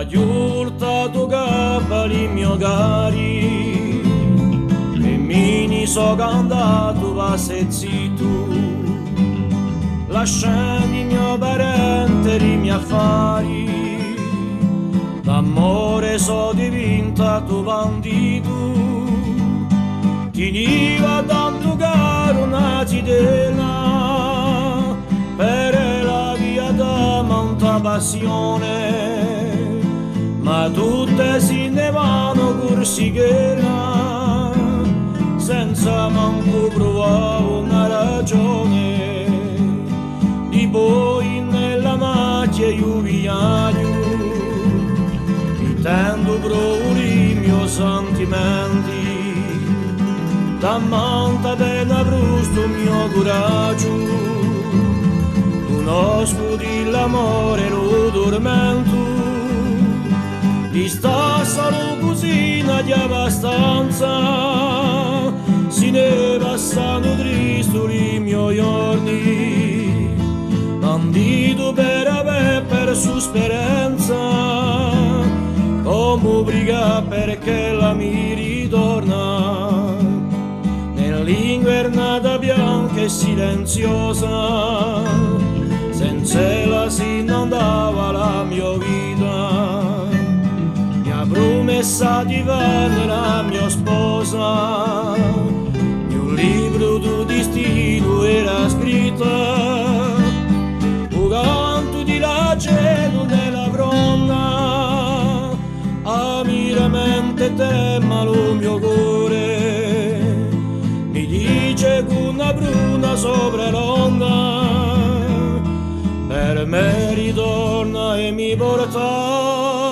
giurta tu cappali mio cari e mini so cantato passezzi tu lasciami mio parente i miei affari d'amore so diventato bandito ti va tanto caro una cittadina per la via da molta passione ma tutte si ne vanno corsichera senza manco provare una ragione di poi nella macchia io viaggio intendo proprio i miei sentimenti da molta pena frusto mio coraggio conosco l'amore e lo tormento di sta solo cosina di abbastanza si ne passano tristi i miei giorni bandito per aver perso speranza come obbliga perché la mi ritorna nell'invernata bianca e silenziosa senza la si andava la mia vita promessa di divenne la mia sposa un libro di destino era scritta un canto di cielo nella fronda amiramente tema lo mio cuore mi dice con una bruna sopra l'onda per me ritorna e mi porta